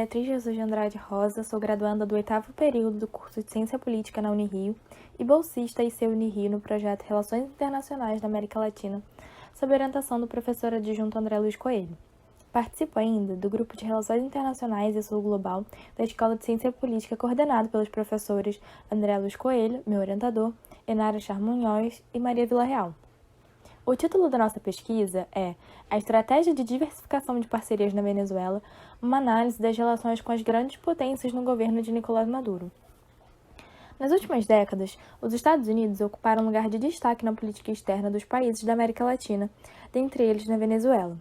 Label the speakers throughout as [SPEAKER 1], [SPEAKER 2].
[SPEAKER 1] Beatriz Jesus de Andrade Rosa, sou graduanda do 8º período do curso de Ciência Política na Unirio e bolsista IC Unirio no projeto Relações Internacionais da América Latina, sob orientação do professor adjunto André Luiz Coelho. Participo ainda do grupo de Relações Internacionais e Sul Global da Escola de Ciência Política, coordenado pelos professores André Luiz Coelho, meu orientador, Enara Charmunhoz e Maria Villarreal. O título da nossa pesquisa é A Estratégia de Diversificação de Parcerias na Venezuela, uma análise das relações com as grandes potências no governo de Nicolás Maduro. Nas últimas décadas, os Estados Unidos ocuparam um lugar de destaque na política externa dos países da América Latina, dentre eles na Venezuela.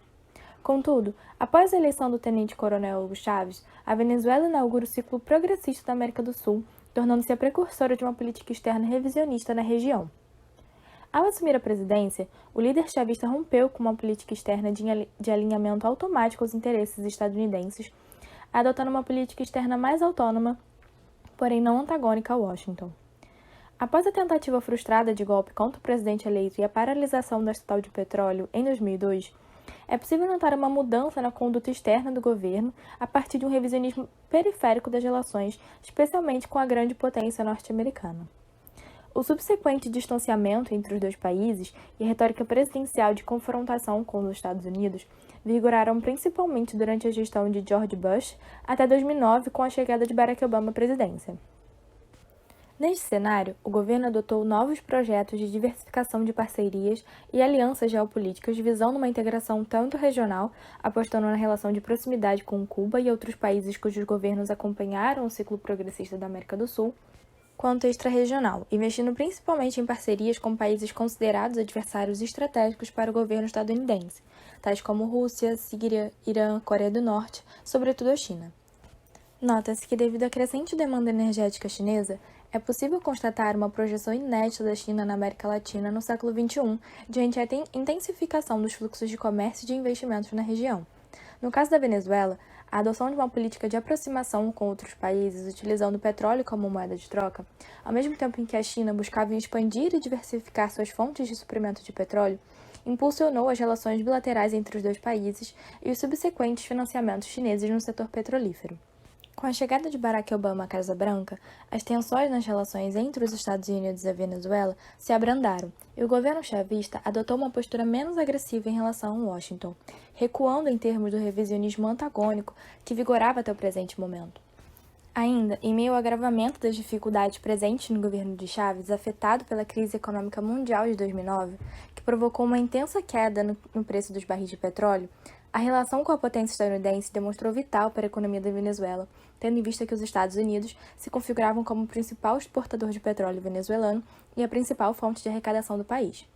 [SPEAKER 1] Contudo, após a eleição do tenente-coronel Hugo Chávez, a Venezuela inaugura o ciclo progressista da América do Sul, tornando-se a precursora de uma política externa revisionista na região. Ao assumir a presidência, o líder chavista rompeu com uma política externa de alinhamento automático aos interesses estadunidenses, adotando uma política externa mais autônoma, porém não antagônica a Washington. Após a tentativa frustrada de golpe contra o presidente eleito e a paralisação da estatal de petróleo em 2002, é possível notar uma mudança na conduta externa do governo a partir de um revisionismo periférico das relações, especialmente com a grande potência norte-americana. O subsequente distanciamento entre os dois países e a retórica presidencial de confrontação com os Estados Unidos vigoraram principalmente durante a gestão de George Bush até 2009, com a chegada de Barack Obama à presidência. Neste cenário, o governo adotou novos projetos de diversificação de parcerias e alianças geopolíticas visando uma integração tanto regional, apostando na relação de proximidade com Cuba e outros países cujos governos acompanharam o ciclo progressista da América do Sul, quanto extra-regional, investindo principalmente em parcerias com países considerados adversários estratégicos para o governo estadunidense, tais como Rússia, Síria, Irã, Coreia do Norte, sobretudo a China. Nota-se que, devido à crescente demanda energética chinesa, é possível constatar uma projeção inédita da China na América Latina no século XXI, diante a intensificação dos fluxos de comércio e de investimentos na região. No caso da Venezuela, a adoção de uma política de aproximação com outros países utilizando o petróleo como moeda de troca, ao mesmo tempo em que a China buscava expandir e diversificar suas fontes de suprimento de petróleo, impulsionou as relações bilaterais entre os dois países e os subsequentes financiamentos chineses no setor petrolífero. Com a chegada de Barack Obama à Casa Branca, as tensões nas relações entre os Estados Unidos e a Venezuela se abrandaram, e o governo chavista adotou uma postura menos agressiva em relação a Washington, recuando em termos do revisionismo antagônico que vigorava até o presente momento. Ainda, em meio ao agravamento das dificuldades presentes no governo de Chávez, afetado pela crise econômica mundial de 2009, que provocou uma intensa queda no preço dos barris de petróleo, a relação com a potência estadunidense demonstrou vital para a economia da Venezuela, tendo em vista que os Estados Unidos se configuravam como o principal exportador de petróleo venezuelano e a principal fonte de arrecadação do país.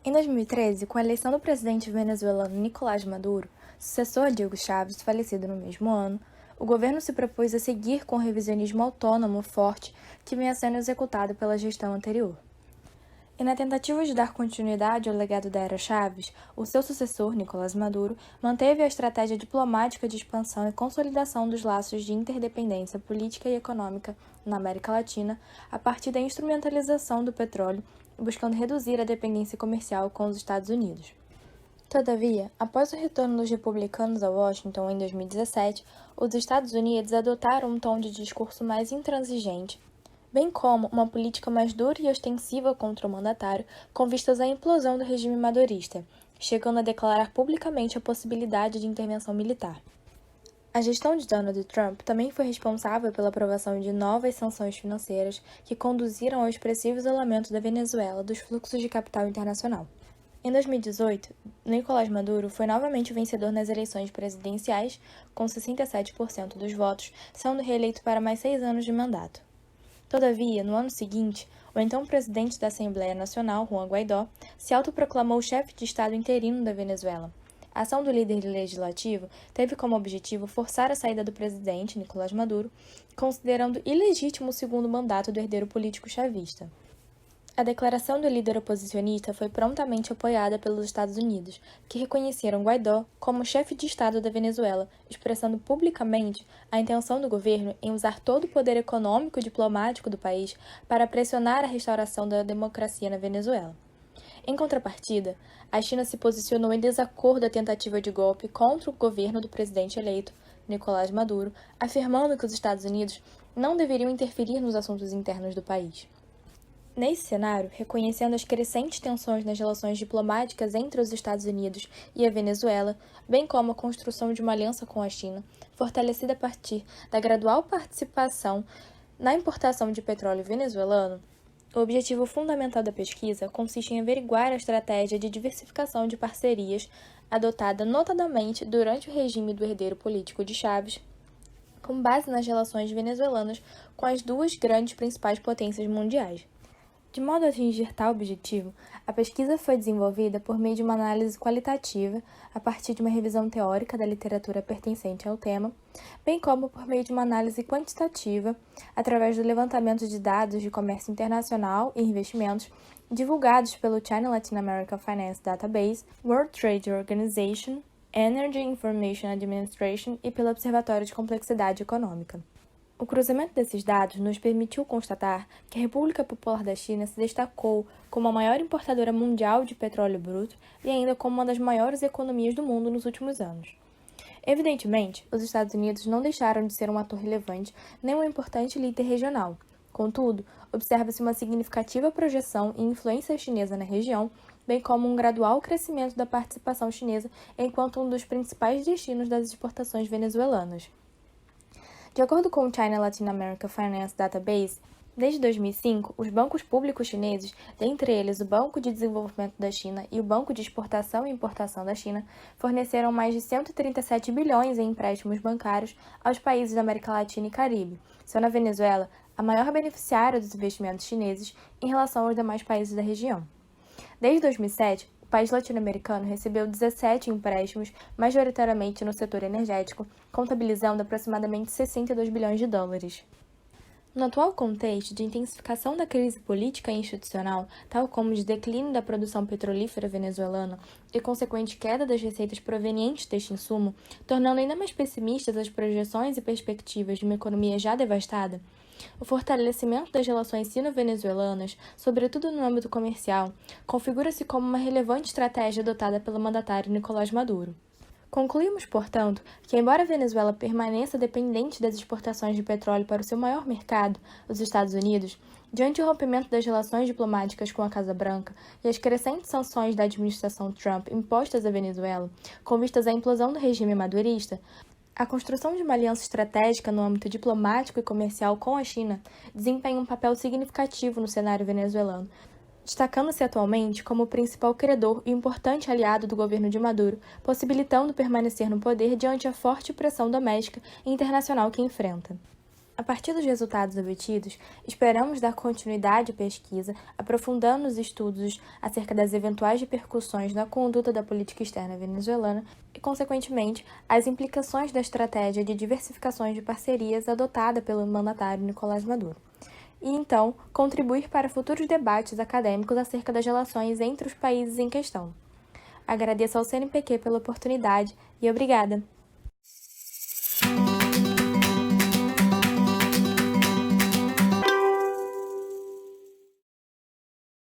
[SPEAKER 1] Em 2013, com a eleição do presidente venezuelano Nicolás Maduro, sucessor de Hugo Chávez, falecido no mesmo ano, o governo se propôs a seguir com o revisionismo autônomo forte que vinha sendo executado pela gestão anterior. E na tentativa de dar continuidade ao legado da era Chávez, o seu sucessor, Nicolás Maduro, manteve a estratégia diplomática de expansão e consolidação dos laços de interdependência política e econômica na América Latina a partir da instrumentalização do petróleo, buscando reduzir a dependência comercial com os Estados Unidos. Todavia, após o retorno dos republicanos a Washington em 2017, os Estados Unidos adotaram um tom de discurso mais intransigente, bem como uma política mais dura e ostensiva contra o mandatário, com vistas à implosão do regime madurista, chegando a declarar publicamente a possibilidade de intervenção militar. A gestão de Donald Trump também foi responsável pela aprovação de novas sanções financeiras que conduziram ao expressivo isolamento da Venezuela dos fluxos de capital internacional. Em 2018, Nicolás Maduro foi novamente o vencedor nas eleições presidenciais, com 67% dos votos, sendo reeleito para mais 6 anos de mandato. Todavia, no ano seguinte, o então presidente da Assembleia Nacional, Juan Guaidó, se autoproclamou chefe de Estado interino da Venezuela. A ação do líder legislativo teve como objetivo forçar a saída do presidente, Nicolás Maduro, considerando ilegítimo o segundo mandato do herdeiro político chavista. A declaração do líder oposicionista foi prontamente apoiada pelos Estados Unidos, que reconheceram Guaidó como chefe de Estado da Venezuela, expressando publicamente a intenção do governo em usar todo o poder econômico e diplomático do país para pressionar a restauração da democracia na Venezuela. Em contrapartida, a China se posicionou em desacordo à tentativa de golpe contra o governo do presidente eleito, Nicolás Maduro, afirmando que os Estados Unidos não deveriam interferir nos assuntos internos do país. Nesse cenário, reconhecendo as crescentes tensões nas relações diplomáticas entre os Estados Unidos e a Venezuela, bem como a construção de uma aliança com a China, fortalecida a partir da gradual participação na importação de petróleo venezuelano, o objetivo fundamental da pesquisa consiste em averiguar a estratégia de diversificação de parcerias adotada notadamente durante o regime do herdeiro político de Chávez, com base nas relações venezuelanas com as duas grandes principais potências mundiais. De modo a atingir tal objetivo, a pesquisa foi desenvolvida por meio de uma análise qualitativa, a partir de uma revisão teórica da literatura pertencente ao tema, bem como por meio de uma análise quantitativa, através do levantamento de dados de comércio internacional e investimentos divulgados pelo China Latin America Finance Database, World Trade Organization, Energy Information Administration e pelo Observatório de Complexidade Econômica. O cruzamento desses dados nos permitiu constatar que a República Popular da China se destacou como a maior importadora mundial de petróleo bruto e ainda como uma das maiores economias do mundo nos últimos anos. Evidentemente, os Estados Unidos não deixaram de ser um ator relevante nem um importante líder regional. Contudo, observa-se uma significativa projeção e influência chinesa na região, bem como um gradual crescimento da participação chinesa enquanto um dos principais destinos das exportações venezuelanas. De acordo com o China Latin America Finance Database, desde 2005, os bancos públicos chineses, dentre eles o Banco de Desenvolvimento da China e o Banco de Exportação e Importação da China, forneceram mais de 137 bilhões em empréstimos bancários aos países da América Latina e Caribe, sendo a Venezuela a maior beneficiária dos investimentos chineses em relação aos demais países da região. Desde 2007, o país latino-americano recebeu 17 empréstimos, majoritariamente no setor energético, contabilizando aproximadamente 62 bilhões de dólares. No atual contexto de intensificação da crise política e institucional, tal como de declínio da produção petrolífera venezuelana e consequente queda das receitas provenientes deste insumo, tornando ainda mais pessimistas as projeções e perspectivas de uma economia já devastada, o fortalecimento das relações sino-venezuelanas, sobretudo no âmbito comercial, configura-se como uma relevante estratégia adotada pelo mandatário Nicolás Maduro. Concluímos, portanto, que embora a Venezuela permaneça dependente das exportações de petróleo para o seu maior mercado, os Estados Unidos, diante do rompimento das relações diplomáticas com a Casa Branca e as crescentes sanções da administração Trump impostas à Venezuela, com vistas à implosão do regime madurista, a construção de uma aliança estratégica no âmbito diplomático e comercial com a China desempenha um papel significativo no cenário venezuelano, destacando-se atualmente como o principal credor e importante aliado do governo de Maduro, possibilitando permanecer no poder diante a forte pressão doméstica e internacional que enfrenta. A partir dos resultados obtidos, esperamos dar continuidade à pesquisa, aprofundando os estudos acerca das eventuais repercussões na conduta da política externa venezuelana e, consequentemente, as implicações da estratégia de diversificações de parcerias adotada pelo mandatário Nicolás Maduro. E, então, contribuir para futuros debates acadêmicos acerca das relações entre os países em questão. Agradeço ao CNPq pela oportunidade e obrigada!